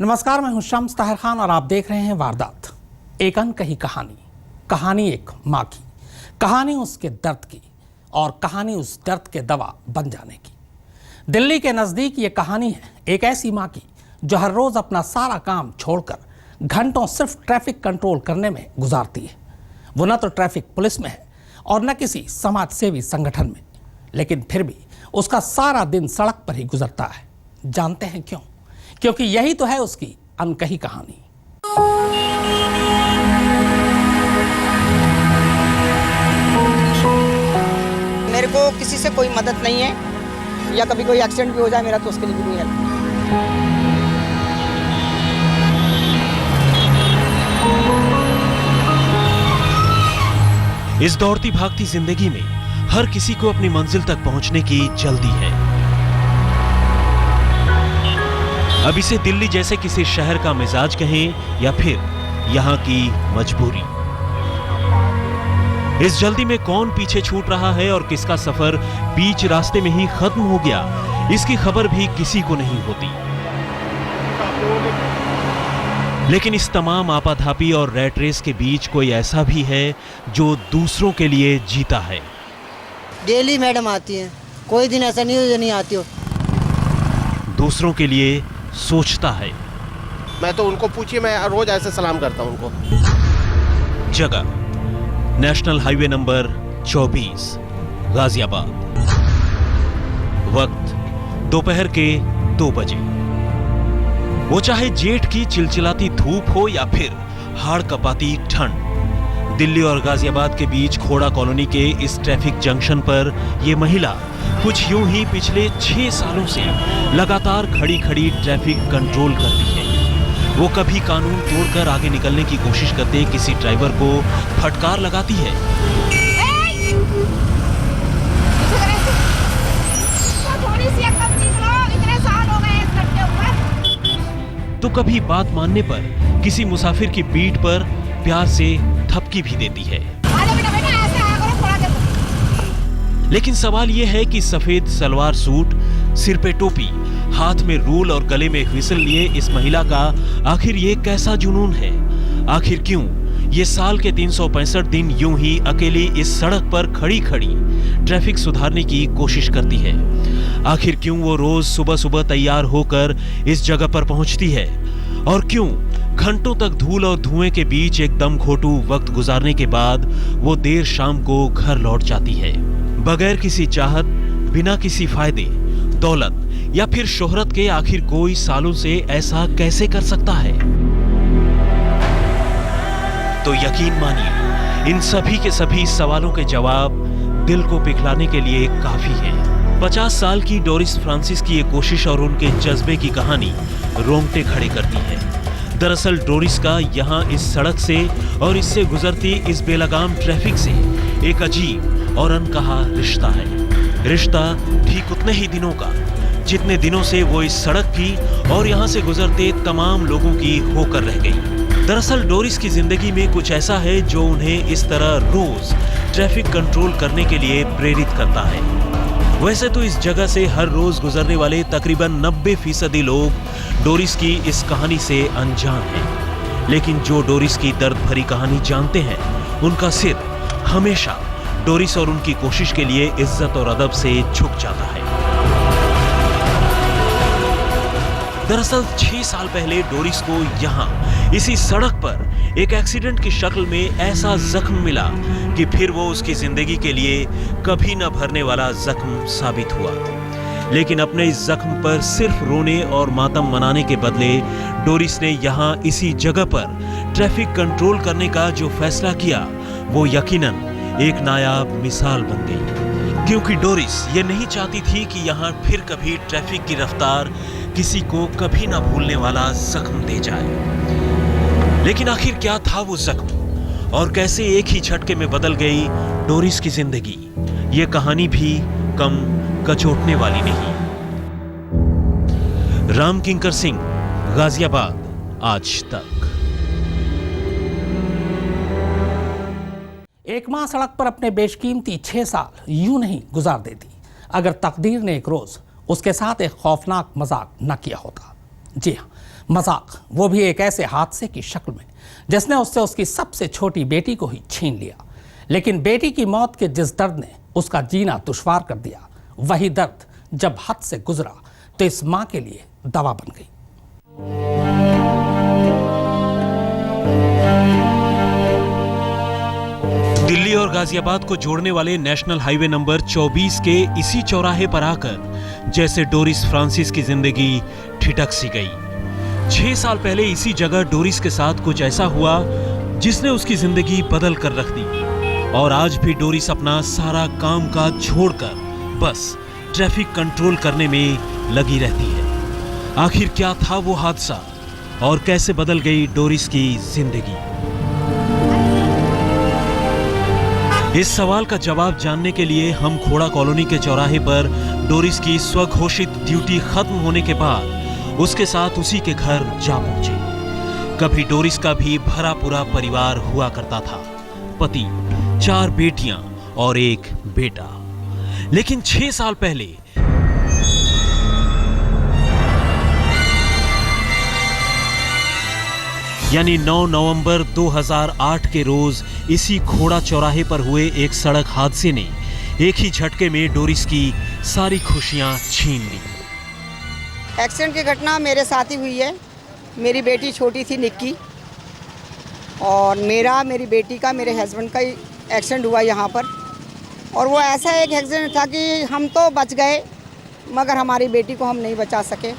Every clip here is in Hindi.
नमस्कार, मैं हूं शम्स ताहिर खान और आप देख रहे हैं वारदात। एक अनकही कहानी, कहानी एक माँ की, कहानी उसके दर्द की और कहानी उस दर्द के दवा बन जाने की। दिल्ली के नज़दीक ये कहानी है एक ऐसी माँ की जो हर रोज़ अपना सारा काम छोड़कर घंटों सिर्फ ट्रैफिक कंट्रोल करने में गुजारती है। वो न तो ट्रैफिक पुलिस में है और न किसी समाज सेवी संगठन में, लेकिन फिर भी उसका सारा दिन सड़क पर ही गुजरता है। जानते हैं क्यों? क्योंकि यही तो है उसकी अनकही कहानी। मेरे को किसी से कोई मदद नहीं है, या कभी कोई एक्सीडेंट भी हो जाए मेरा तो उसके लिए भी कोई हेल्प नहीं। इस दौड़ती भागती जिंदगी में हर किसी को अपनी मंजिल तक पहुंचने की जल्दी है। अब इसे दिल्ली जैसे किसी शहर का मिजाज कहें या फिर यहाँ की मजबूरी। इस जल्दी में कौन पीछे छूट रहा है और किसका सफर बीच रास्ते में ही खत्म हो गया, इसकी खबर भी किसी को नहीं होती। लेकिन इस तमाम आपाधापी और रैट रेस के बीच कोई ऐसा भी है जो दूसरों के लिए जीता है। डेली मैडम आती हैं, कोई दिन ऐसा नहीं हो जो नहीं आती हो। दूसरों के लिए सोचता है। मैं तो उनको पूछिए, मैं रोज ऐसे सलाम करता हूं उनको। जगह नेशनल हाईवे नंबर 24, गाजियाबाद। वक्त दोपहर के 2 बजे। वो चाहे जेठ की चिलचिलाती धूप हो या फिर हाड़ कपाती ठंड, दिल्ली और गाजियाबाद के बीच खोड़ा कॉलोनी के इस ट्रैफिक जंक्शन पर यह महिला कुछ यूं ही पिछले 6 सालों से लगातार खड़ी खड़ी ट्रैफिक कंट्रोल करती है। वो कभी कानून तोड़कर आगे निकलने की कोशिश करते किसी ड्राइवर को फटकार लगाती है, तो कभी बात मानने पर किसी मुसाफिर की पीठ पर प्यार से थपकी भी देती है। लेकिन सवाल यह है कि सफेद सलवार सूट, सिर पे टोपी, हाथ में रूल और गले में व्हिसल लिए इस महिला का आखिर ये कैसा जुनून है? आखिर क्यों ये साल के 365 दिन यूं ही अकेली इस सड़क पर खड़ी खड़ी ट्रैफिक सुधारने की कोशिश करती है? आखिर क्यों वो रोज सुबह सुबह तैयार होकर इस जगह पर पहुंचती है? और क्यों घंटों तक धूल और धुएं के बीच एक दम घोटू वक्त गुजारने के बाद वो देर शाम को घर लौट जाती है, बगैर किसी चाहत, बिना किसी फायदे, दौलत या फिर शोहरत के? आखिर कोई सालों से ऐसा कैसे कर सकता है? तो यकीन मानिए, इन सभी के सभी सवालों के जवाब दिल को पिघलाने के लिए काफी है। 50 साल की डोरिस फ्रांसिस की ये कोशिश और उनके जज्बे की कहानी रोंगटे खड़े करती है। दरअसल डोरिस का यहाँ इस सड़क से और इससे गुजरती इस बेलगाम ट्रैफिक से एक अजीब और अनकहा रिश्ता है। रिश्ता ठीक उतने ही दिनों का जितने दिनों से वो इस सड़क की और यहाँ से गुजरते तमाम लोगों की होकर रह गई। दरअसल डोरिस की जिंदगी में कुछ ऐसा है जो उन्हें इस तरह रोज ट्रैफिक कंट्रोल करने के लिए प्रेरित करता है। वैसे तो इस जगह से हर रोज गुजरने वाले तकरीबन 90% लोग डोरिस की इस कहानी से अनजान हैं। लेकिन जो डोरिस की दर्द भरी कहानी जानते हैं, उनका सिर हमेशा डोरिस और उनकी कोशिश के लिए इज्जत और अदब से झुक जाता है। दरअसल 6 साल पहले डोरिस को यहाँ इसी सड़क पर एक एक्सीडेंट की शक्ल में ऐसा जख्म मिला कि फिर वो उसकी जिंदगी के लिए कभी न भरने वाला जख्म साबित हुआ। लेकिन अपने इस जख्म पर सिर्फ रोने और मातम मनाने के बदले डोरिस ने यहाँ इसी जगह पर ट्रैफिक कंट्रोल करने का जो फैसला किया, वो यकीनन एक नायाब मिसाल बन गई। क्योंकि डोरिस ये नहीं चाहती थी कि यहाँ फिर कभी ट्रैफिक की रफ्तार किसी को कभी ना भूलने वाला जख्म दे जाए। लेकिन आखिर क्या था वो जख्म और कैसे एक ही झटके में बदल गई डोरिस की जिंदगी? ये कहानी भी कम कचोटने वाली नहीं। राम किंकर सिंह, गाजियाबाद, आज तक। एक मां सड़क पर अपने बेशकीमती 6 साल यूं नहीं गुजार देती अगर तकदीर ने एक रोज उसके साथ एक खौफनाक मजाक न किया होता। जी हाँ, मजाक, वो भी एक ऐसे हादसे की शक्ल में जिसने उससे उसकी सबसे छोटी बेटी को ही छीन लिया। लेकिन बेटी की मौत के जिस दर्द ने उसका जीना दुश्वार कर दिया, वही दर्द जब हद से गुजरा तो इस मां के लिए दवा बन गई। दिल्ली और गाजियाबाद को जोड़ने वाले नेशनल हाईवे नंबर 24 के इसी चौराहे पर आकर जैसे डोरिस फ्रांसिस की जिंदगी ठिठक सी गई। 6 साल पहले इसी जगह डोरिस के साथ कुछ ऐसा हुआ जिसने उसकी जिंदगी बदल कर रख दी। और आज भी डोरिस अपना सारा कामकाज छोड़कर बस ट्रैफिक कंट्रोल करने में लगी रहती है। आखिर क्या था वो हादसा और कैसे बदल गई डोरिस की जिंदगी? इस सवाल का जवाब जानने के लिए हम खोड़ा कॉलोनी के चौराहे पर डोरिस की स्वघोषित ड्यूटी खत्म होने के बाद उसके साथ उसी के घर जा पहुंचे। कभी डोरिस का भी भरा पूरा परिवार हुआ करता था, पति, 4 बेटियां और 1 बेटा। लेकिन 6 साल पहले यानी 9 नवंबर 2008 के रोज इसी खोड़ा चौराहे पर हुए एक सड़क हादसे ने एक ही झटके में डोरिस की सारी खुशियां छीन ली। एक्सीडेंट की घटना मेरे साथ ही हुई है। मेरी बेटी छोटी थी निक्की, और मेरी बेटी का, मेरे हस्बैंड का एक्सीडेंट हुआ यहाँ पर। और वो ऐसा एक एक्सीडेंट था कि हम तो बच गए मगर हमारी बेटी को हम नहीं बचा सके।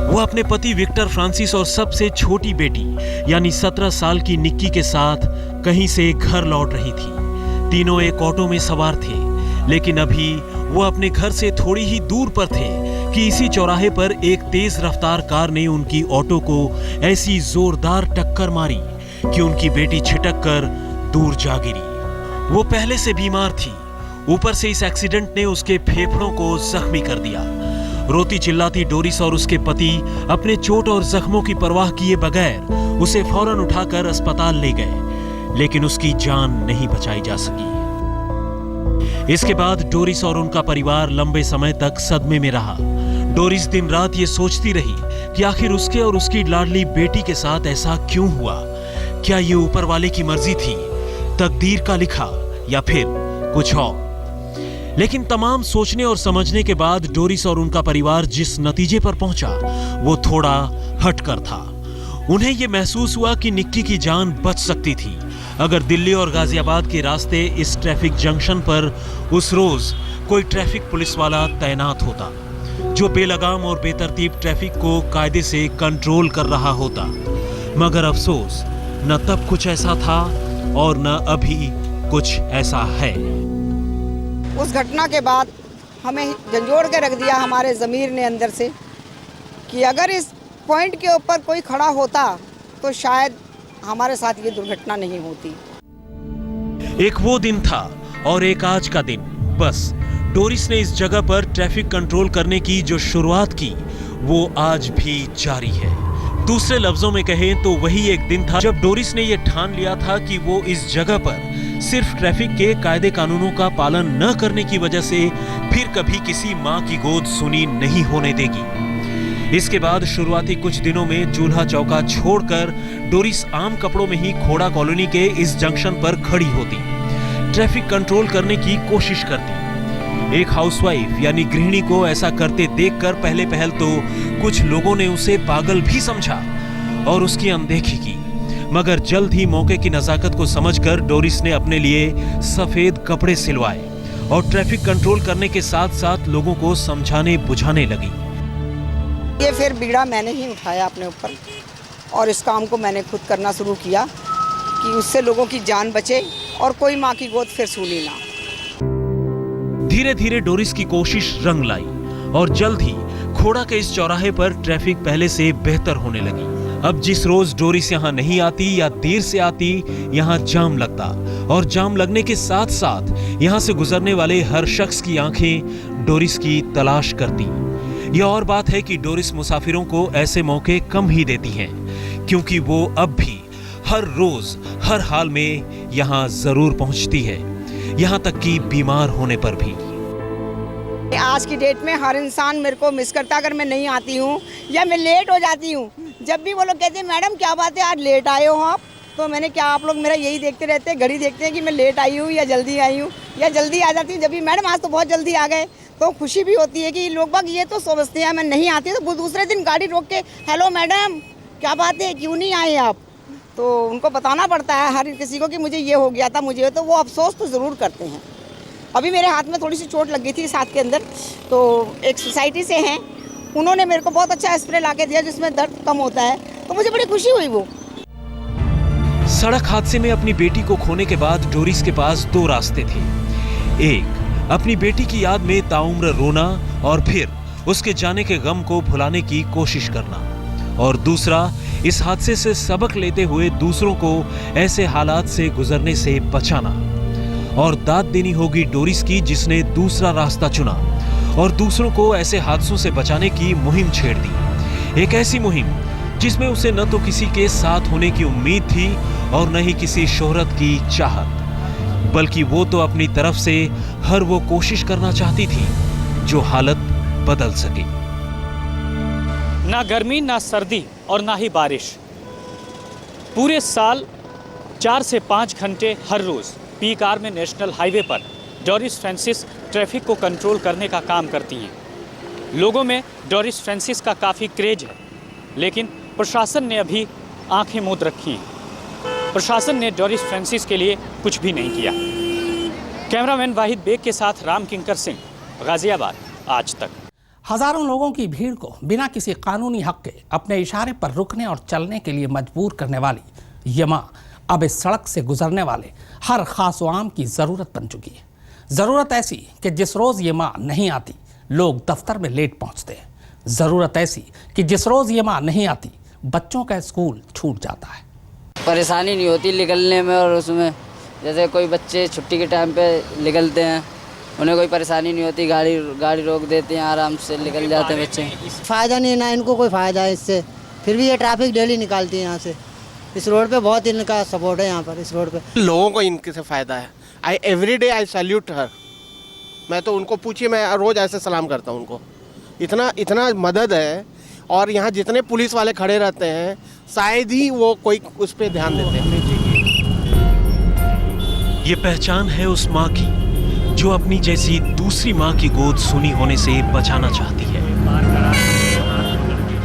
वो अपने पति विक्टर फ्रांसिस और सबसे छोटी बेटी यानी 17 साल की निक्की के साथ कहीं से घर लौट रही थी। तीनों एक ऑटो में सवार थे, लेकिन अभी वो अपने घर से थोड़ी ही दूर पर थे कि इसी चौराहे पर एक तेज रफ्तार कार ने उनकी ऑटो को ऐसी जोरदार टक्कर मारी कि उनकी बेटी छिटक कर दूर जा गिरी। वो पहले से बीमार थी, ऊपर से इस एक्सीडेंट ने उसके फेफड़ों को जख्मी कर दिया। रोती चिल्लाती डोरिस और उसके पति अपने चोट और जख्मों की परवाह किए बगैर उसे फौरन उठाकर अस्पताल ले गए, लेकिन उसकी जान नहीं बचाई जा सकी। इसके बाद डोरिस और उनका परिवार लंबे समय तक सदमे में रहा। डोरिस दिन रात ये सोचती रही कि आखिर उसके और उसकी लाडली बेटी के साथ ऐसा क्यों हुआ। क्या ये ऊपर वाले की मर्जी थी, तकदीर का लिखा, या फिर कुछ और? लेकिन तमाम सोचने और समझने के बाद डोरिस और उनका परिवार जिस नतीजे पर पहुंचा वो थोड़ा हटकर था। उन्हें यह महसूस हुआ कि निक्की की जान बच सकती थी अगर दिल्ली और गाजियाबाद के रास्ते इस ट्रैफिक जंक्शन पर उस रोज कोई ट्रैफिक पुलिस वाला तैनात होता जो बेलगाम और बेतरतीब ट्रैफिक को कायदे से कंट्रोल कर रहा होता। मगर अफसोस, न तब कुछ ऐसा था और न अभी कुछ ऐसा है। उस घटना के बाद हमें झंझोड़ के रख दिया हमारे ज़मीर ने अंदर से कि अगर इस पॉइंट के ऊपर कोई खड़ा होता तो शायद हमारे साथ ये दुर्घटना नहीं होती। एक वो दिन था और एक आज का दिन। बस डोरिस ने इस जगह पर ट्रैफिक कंट्रोल करने की जो शुरुआत की वो आज भी जारी है। दूसरे लफ्जों में कहें तो वही एक दिन था जब डोरिस ने यह ठान लिया था कि वो इस जगह पर सिर्फ ट्रैफिक के कायदे कानूनों का पालन न करने की वजह से फिर कभी किसी मां की गोद सुनी नहीं होने देगी। इसके बाद शुरुआती कुछ दिनों में चूल्हा चौका छोड़कर डोरिस आम कपड़ों में ही खोड़ा कॉलोनी के इस जंक्शन पर खड़ी होती, ट्रैफिक कंट्रोल करने की कोशिश करती। एक हाउसवाइफ यानी गृहिणी को ऐसा करते देखकर पहले पहल तो कुछ लोगों ने उसे पागल भी समझा और उसकी अनदेखी की, मगर जल्द ही मौके की नजाकत को समझकर डोरिस ने अपने लिए सफेद कपड़े सिलवाए और ट्रैफिक कंट्रोल करने के साथ साथ लोगों को समझाने बुझाने लगी। ये फिर बीड़ा मैंने ही उठाया अपने ऊपर और इस काम को मैंने खुद करना शुरू किया कि उससे लोगों की जान बचे और कोई माँ की गोद फिर सूली ना। धीरे धीरे डोरिस की कोशिश रंग लाई और जल्द ही खोड़ा के इस चौराहे पर ट्रैफिक पहले से बेहतर होने लगी। अब जिस रोज डोरिस यहाँ नहीं आती या देर से आती, यहाँ जाम लगता और जाम लगने के साथ साथ यहाँ से गुजरने वाले हर शख्स की आंखें डोरिस की तलाश करती। यह और बात है कि डोरिस मुसाफिरों को ऐसे मौके कम ही देती हैं, क्योंकि वो अब भी हर रोज हर हाल में यहाँ जरूर पहुंचती है, यहाँ तक कि बीमार होने पर भी। आज की डेट में हर इंसान मेरे को मिस करता है अगर मैं नहीं आती हूँ या मैं लेट हो जाती हूँ। जब भी वो लोग कहते हैं मैडम क्या बात है आज लेट आए हो आप, तो मैंने क्या आप लोग मेरा यही देखते रहते हैं, घड़ी देखते हैं कि मैं लेट आई हूँ या जल्दी आई हूँ या जल्दी आ जाती हूँ। जब भी मैडम आज तो बहुत जल्दी आ गए तो खुशी भी होती है कि लोग बाग ये तो समझते हैं मैं नहीं आती तो दूसरे दिन गाड़ी रोक के हेलो मैडम क्या बात है क्यों नहीं आए आप, तो उनको बताना पड़ता है हर किसी को कि मुझे ये हो गया था मुझे, तो वो अफसोस तो ज़रूर करते हैं। अभी मेरे हाथ में थोड़ी सी चोट लग गई थी साथ के अंदर, तो एक सोसाइटी से हैं उन्होंने मेरे को बहुत अच्छा स्प्रे ला के दिया जिसमें दर्द कम होता है, तो मुझे बड़ी खुशी हुई। वो सड़क हादसे में अपनी बेटी को खोने के बाद डोरिस के पास दो रास्ते थे। एक, अपनी बेटी की याद में ताउम्र रोना और फिर उसके जाने के गम को भुलाने की कोशिश करना, और दूसरा इस हादसे से सबक लेते हुए दूसरों को ऐसे हालात से गुजरने से बचाना। और दाद देनी होगी डोरिस की जिसने दूसरा रास्ता चुना और दूसरों को ऐसे हादसों से बचाने की मुहिम छेड़ दी। एक ऐसी मुहिम जिसमें उसे न तो किसी के साथ होने की उम्मीद थी और न ही किसी शोहरत की चाहत, बल्कि वो तो अपनी तरफ से हर वो कोशिश करना चाहती थी जो हालत बदल सके। ना गर्मी ना सर्दी और ना ही बारिश, पूरे साल 4 से 5 घंटे हर रोज पीक आवर में नेशनल हाईवे पर डोरिस फ्रांसिस ट्रैफिक को कंट्रोल करने का काम करती हैं। लोगों में डोरिस फ्रांसिस का काफ़ी क्रेज है, लेकिन प्रशासन ने अभी आंखें मूंद रखी हैं। प्रशासन ने डोरिस फ्रांसिस के लिए कुछ भी नहीं किया। कैमरामैन वाहिद बेग के साथ राम किंकर सिंह, गाजियाबाद, आज तक। हजारों लोगों की भीड़ को बिना किसी कानूनी हक के अपने इशारे पर रुकने और चलने के लिए मजबूर करने वाली ये मां अब इस सड़क से गुजरने वाले हर खास आम की जरूरत बन चुकी है। जरूरत ऐसी कि जिस रोज ये मां नहीं आती लोग दफ्तर में लेट पहुंचते हैं। जरूरत ऐसी कि जिस रोज ये मां नहीं आती बच्चों का स्कूल छूट जाता है। परेशानी नहीं होती निकलने में, और उसमें जैसे कोई बच्चे छुट्टी के टाइम पे निकलते हैं उन्हें कोई परेशानी नहीं होती, गाड़ी रोक देते हैं, आराम से निकल जाते हैं बच्चे। फ़ायदा नहीं ना इनको कोई फ़ायदा है इससे, फिर भी ये ट्रैफिक डेली निकालती है यहाँ से। इस रोड पे बहुत इनका सपोर्ट है यहाँ पर, इस रोड पे लोगों को इनके से फ़ायदा है। एवरी डे आई सैल्यूट हर। मैं तो उनको पूछिए, मैं रोज़ ऐसे सलाम करता हूँ उनको। इतना मदद है, और यहाँ जितने पुलिस वाले खड़े रहते हैं शायद ही वो कोई उस पर ध्यान देते हैं। ये पहचान है उस माँ की जो अपनी जैसी दूसरी माँ की गोद सुनी होने से बचाना चाहती है।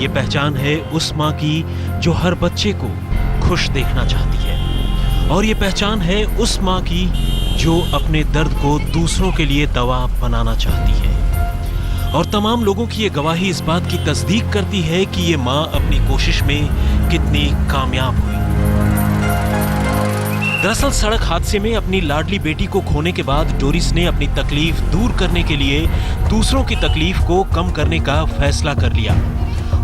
ये पहचान है उस माँ की जो हर बच्चे को खुश देखना चाहती है, और ये पहचान है उस माँ की जो अपने दर्द को दूसरों के लिए दवा बनाना चाहती है। और तमाम लोगों की ये गवाही इस बात की तस्दीक करती है कि ये माँ अपनी कोशिश में कितनी कामयाब हुई। दरअसल सड़क हादसे में अपनी लाडली बेटी को खोने के बाद डोरिस ने अपनी तकलीफ दूर करने के लिए दूसरों की तकलीफ को कम करने का फैसला कर लिया।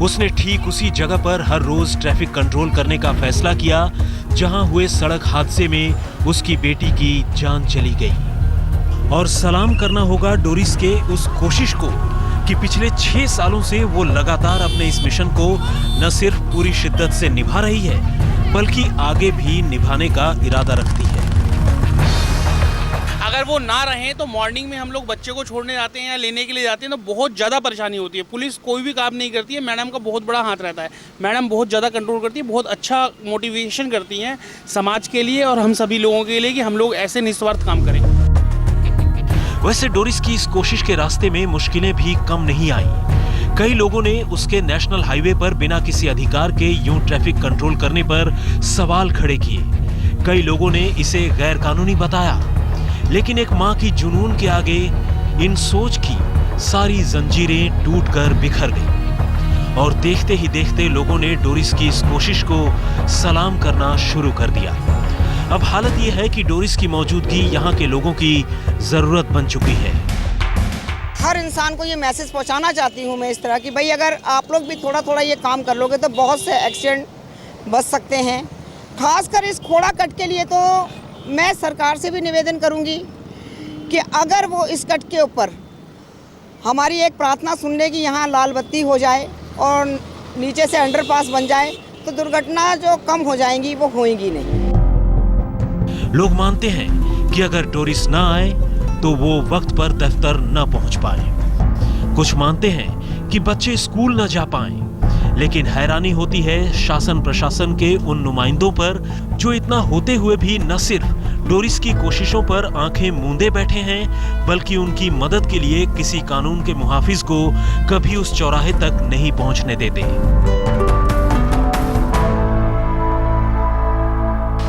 उसने ठीक उसी जगह पर हर रोज ट्रैफिक कंट्रोल करने का फैसला किया जहां हुए सड़क हादसे में उसकी बेटी की जान चली गई। और सलाम करना होगा डोरिस के उस कोशिश को कि पिछले 6 सालों से वो लगातार अपने इस मिशन को न सिर्फ पूरी शिद्दत से निभा रही है बल्कि आगे भी निभाने का इरादा रखती है। अगर वो ना रहें तो मॉर्निंग में हम लोग बच्चे को छोड़ने जाते हैं या लेने के लिए जाते हैं तो बहुत ज़्यादा परेशानी होती है। पुलिस कोई भी काम नहीं करती है, मैडम का बहुत बड़ा हाथ रहता है। मैडम बहुत ज़्यादा कंट्रोल करती है, बहुत अच्छा मोटिवेशन करती हैं समाज के लिए और हम सभी लोगों के लिए कि हम लोग ऐसे निस्वार्थ काम करें। वैसे डोरिस की इस कोशिश के रास्ते में मुश्किलें भी कम नहीं आई। कई लोगों ने उसके नेशनल हाईवे पर बिना किसी अधिकार के यूं ट्रैफिक कंट्रोल करने पर सवाल खड़े किए। कई लोगों ने इसे गैर कानूनी बताया, लेकिन एक मां की जुनून के आगे इन सोच की सारी जंजीरें टूटकर बिखर गईं और देखते ही देखते लोगों ने डोरिस की इस कोशिश को सलाम करना शुरू कर दिया। अब हालत यह है कि डोरिस की मौजूदगी यहाँ के लोगों की जरूरत बन चुकी है। हर इंसान को ये मैसेज पहुंचाना चाहती हूँ मैं इस तरह कि भाई अगर आप लोग भी थोड़ा थोड़ा ये काम कर लोगे तो बहुत से एक्सीडेंट बच सकते हैं। खासकर इस खोड़ा कट के लिए तो मैं सरकार से भी निवेदन करूंगी कि अगर वो इस कट के ऊपर हमारी एक प्रार्थना सुन ले कि यहाँ लाल बत्ती हो जाए और नीचे से अंडरपास बन जाए तो दुर्घटना जो कम हो जाएंगी वो होएंगी नहीं। लोग मानते हैं कि अगर डोरिस ना आए तो वो वक्त पर दफ्तर न पहुंच पाए। कुछ मानते हैं कि बच्चे स्कूल न जा पाएं, लेकिन हैरानी होती है शासन प्रशासन के उन नुमाइंदों पर जो इतना होते हुए भी न सिर्फ डोरिस की कोशिशों पर आंखें मूंदे बैठे हैं, बल्कि उनकी मदद के लिए किसी कानून के मुहाफिज को कभी उस चौराहे तक नहीं पहुंचने देते।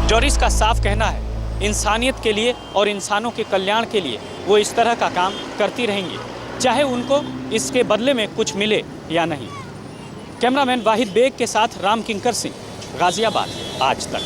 डोरिस का साफ कहना है, इंसानियत के लिए और इंसानों के कल्याण के लिए वो इस तरह का काम करती रहेंगी, चाहे उनको इसके बदले में कुछ मिले या नहीं। कैमरामैन वाहिद बेग के साथ राम किंकर सिंह, गाजियाबाद, आज तक।